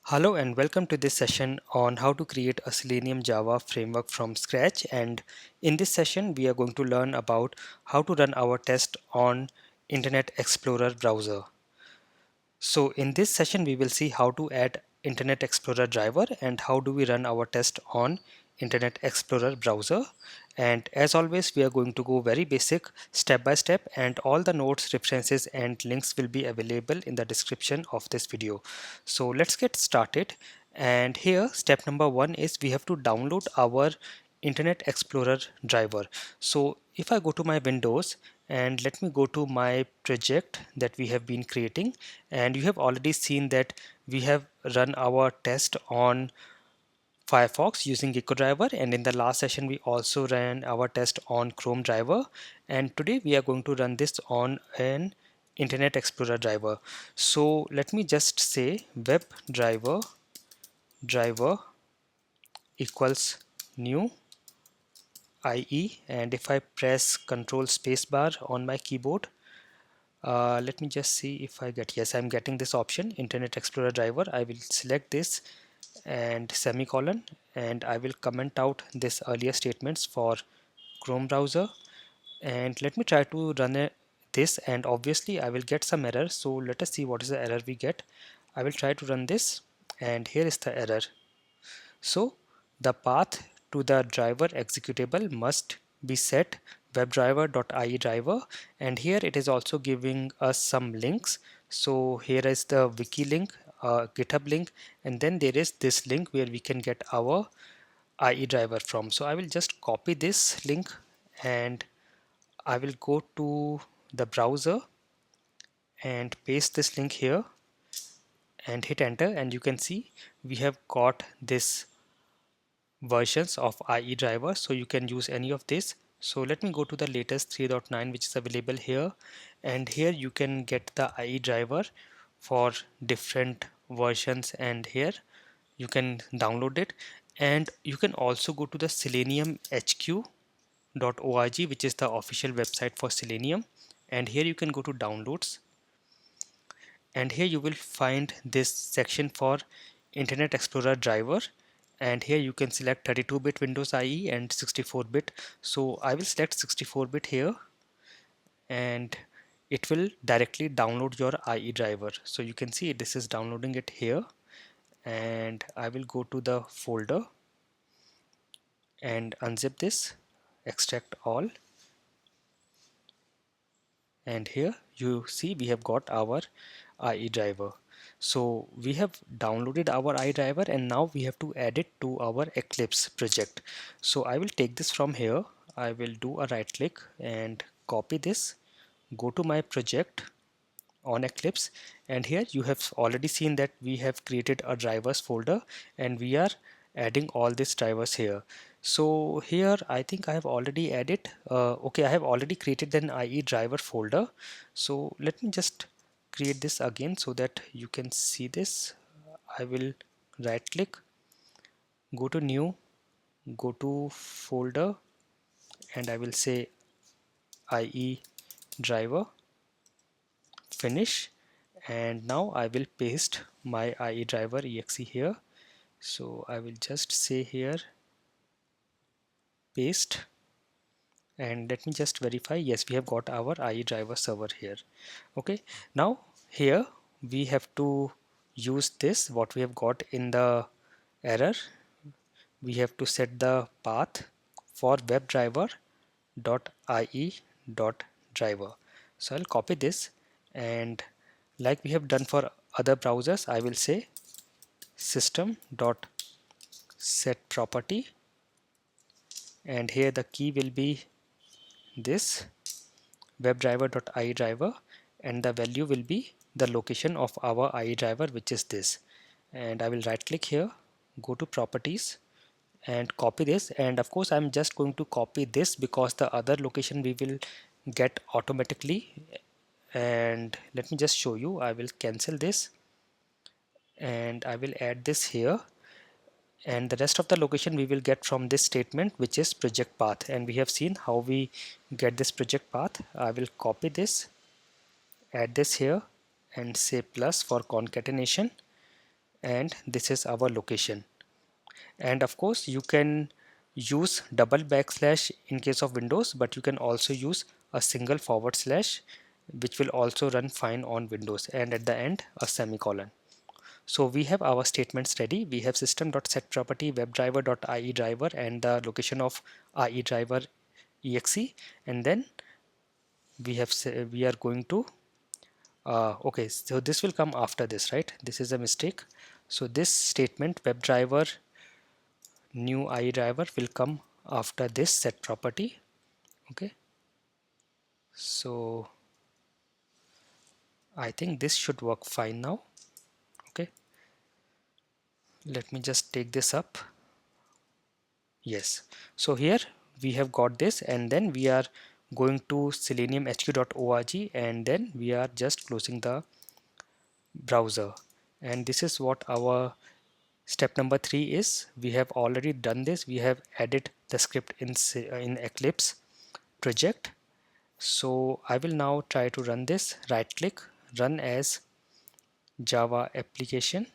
Hello and welcome to this session on how to create a Selenium Java framework from scratch. And in this session, we are going to learn about how to run our test on Internet Explorer browser. So in this session, we will see how to add Internet Explorer driver and how do we run our test on Internet Explorer browser. And as always, we are going to go very basic step by step, and all the notes, references and links will be available in the description of this video. So let's get started. And here step number one is we have to download our Internet Explorer driver. So if I go to my Windows and let me go to my project that we have been creating, and you have already seen that we have run our test on Firefox using IEDriver, and in the last session we also ran our test on Chrome driver, and today we are going to run this on an Internet Explorer driver. So let me just say webdriver driver equals new IE, and if I press Control Spacebar on my keyboard, let me just see if I get, yes, I'm getting this option, Internet Explorer driver. I will select this and semicolon, and I will comment out this earlier statements for Chrome browser, and let me try to run this, and obviously I will get some error. So let us see what is the error we get. I will try to run this, and here is the error. So the path to the driver executable must be set webdriver.ie.driver, and here it is also giving us some links. So here is the wiki link, GitHub link, and then there is this link where we can get our IEDriver from. So I will just copy this link and I will go to the browser and paste this link here and hit enter, and you can see we have got this versions of IEDriver, so you can use any of this. So let me go to the latest 3.9 which is available here, and here you can get the IEDriver for different versions, and here you can download it, and you can also go to the seleniumhq.org, which is the official website for Selenium, and here you can go to downloads, and here you will find this section for Internet Explorer driver, and here you can select 32-bit Windows IE and 64-bit. So I will select 64-bit here, and it will directly download your IE driver. So you can see this is downloading it here, and I will go to the folder and unzip this, extract all, and here you see we have got our IEDriver. So we have downloaded our IEDriver, and now we have to add it to our Eclipse project. So I will take this from here. I will do a right click and copy this, go to my project on Eclipse, and here you have already seen that we have created a drivers folder, and we are adding all these drivers here. So here I think I have already added, okay, I have already created an IE driver folder. So let me just create this again so that you can see this. I will right click, go to new, go to folder, and I will say IE driver, finish, and now I will paste my IEDriver exe here. So I will just say here paste, and let me just verify, yes, we have got our IEDriver server here. Okay, now here we have to use this what we have got in the error. We have to set the path for webdriver.ie.driver. So I'll copy this, and like we have done for other browsers, I will say System.setProperty, and here the key will be this webdriver.ie.driver, and the value will be the location of our IEDriver, which is this. And I will right click here, go to properties and copy this, and of course I'm just going to copy this because the other location we will get automatically. And let me just show you, I will cancel this and I will add this here, and the rest of the location we will get from this statement, which is project path, and we have seen how we get this project path. I will copy this, add this here, and say plus for concatenation, and this is our location. And of course you can use double backslash in case of Windows, but you can also use a single forward slash, which will also run fine on Windows, and at the end a semicolon. So we have our statements ready. We have System.setProperty, webdriver.ie.driver, and the location of IEDriver exe, and then we are going to okay, so this will come after this, right? This is a mistake. So this statement webdriver new IEDriver will come after this set property. Okay, so I think this should work fine now. Okay, let me just take this up. Yes, so here we have got this, and then we are going to seleniumhq.org, and then we are just closing the browser. And this is what our step number 3 is. We have already done this. We have added the script in Eclipse project. So I will now try to run this. Right click, run as Java application.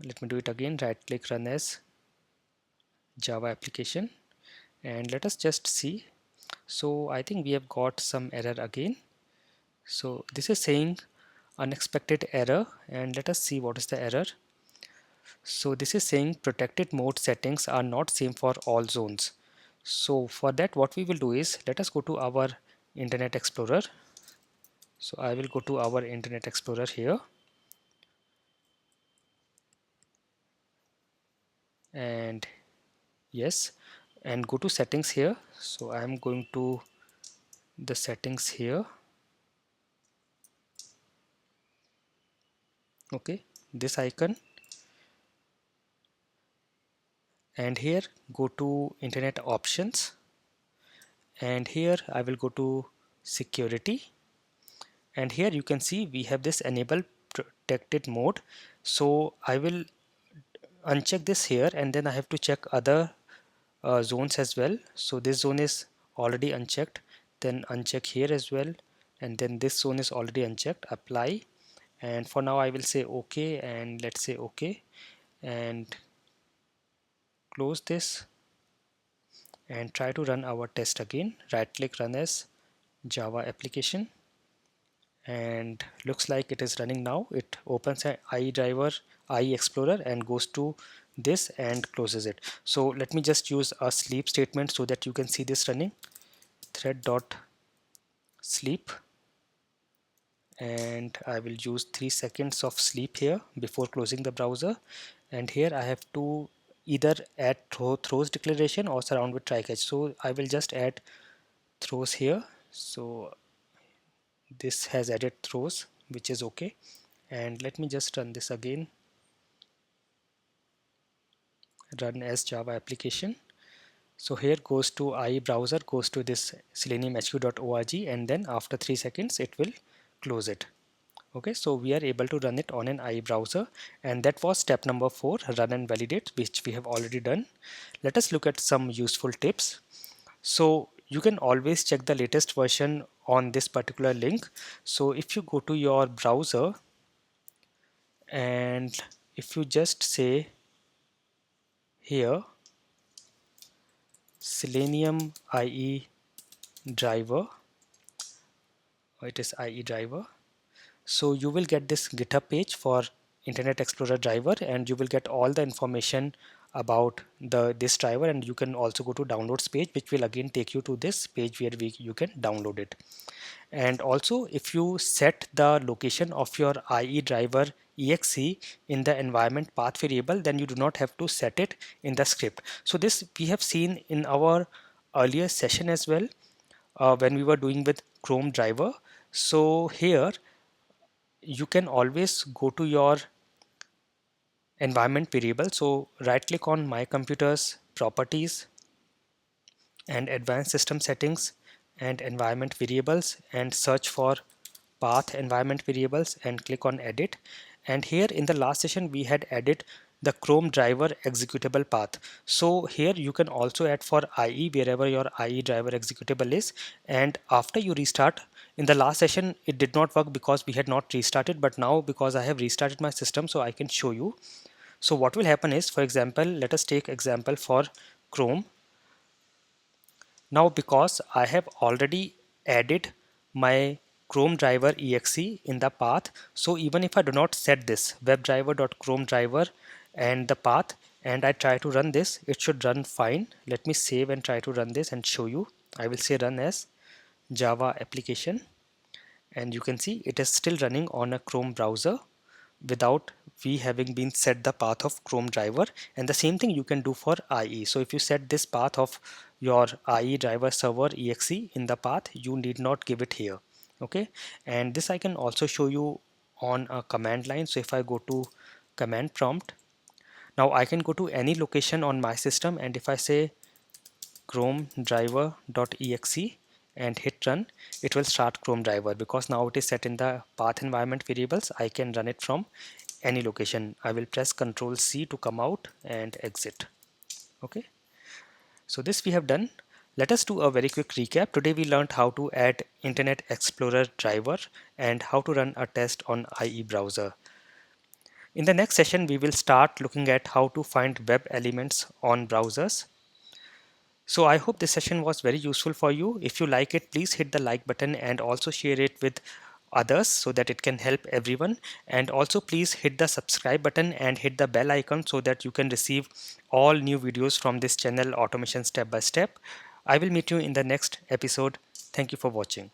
Let me do it again. Right click, run as Java application, and let us just see. So I think we have got some error again. So this is saying unexpected error, and let us see what is the error. So this is saying protected mode settings are not same for all zones. So for that, what we will do is, let us go to our Internet Explorer. So I will go to our Internet Explorer here, and yes, and go to settings here. So I am going to the settings here. Okay, this icon, and here go to Internet Options, and here I will go to Security, and here you can see we have this enable protected mode. So I will uncheck this here, and then I have to check other zones as well. So this zone is already unchecked, then uncheck here as well, and then this zone is already unchecked. Apply, and for now I will say OK, and let's say OK, and close this and try to run our test again. Right click, run as Java application, and looks like it is running now. It opens an IEDriver IE Explorer and goes to this and closes it. So let me just use a sleep statement so that you can see this running. Thread dot sleep, and I will use 3 seconds of sleep here before closing the browser. And here I have to either add throws declaration or surround with try catch. So I will just add throws here. So this has added throws, which is okay. And let me just run this again. Run as Java application. So here goes to IE browser, goes to this seleniumhq.org, and then after 3 seconds it will close it. Okay, so we are able to run it on an IE browser, and that was step number 4, run and validate, which we have already done. Let us look at some useful tips. So you can always check the latest version on this particular link. So if you go to your browser, and if you just say here Selenium IE driver, it is IE driver, so you will get this GitHub page for Internet Explorer driver, and you will get all the information about this driver, and you can also go to downloads page, which will again take you to this page where you can download it. And also, if you set the location of your IE driver exe in the environment path variable, then you do not have to set it in the script. So this we have seen in our earlier session as well, when we were doing with Chrome driver. So here you can always go to your environment variable. So right click on my computer's properties and advanced system settings and environment variables, and search for path environment variables and click on edit. And here in the last session we had added the Chrome driver executable path. So here you can also add for IE wherever your IE driver executable is, and after you restart In the last session, it did not work because we had not restarted, but now because I have restarted my system, so I can show you. So what will happen is, for example, let us take example for Chrome. Now because I have already added my Chrome driver exe in the path, so even if I do not set this webdriver.chrome.driver and the path, and I try to run this, it should run fine. Let me save and try to run this and show you. I will say run as Java application, and you can see it is still running on a Chrome browser without we having been set the path of Chrome driver. And the same thing you can do for IE. So if you set this path of your IE driver server exe in the path, you need not give it here. Okay, and this I can also show you on a command line. So if I go to command prompt, now I can go to any location on my system, and if I say chrome driver.exe and hit run, it will start Chrome driver. Because now it is set in the path environment variables, I can run it from any location. I will press Ctrl C to come out and exit. Okay, so this we have done. Let us do a very quick recap. Today we learned how to add Internet Explorer driver and how to run a test on IE browser. In the next session, we will start looking at how to find web elements on browsers. So I hope this session was very useful for you. If you like it, please hit the like button and also share it with others so that it can help everyone. And also please hit the subscribe button and hit the bell icon so that you can receive all new videos from this channel, Automation Step by Step. I will meet you in the next episode. Thank you for watching.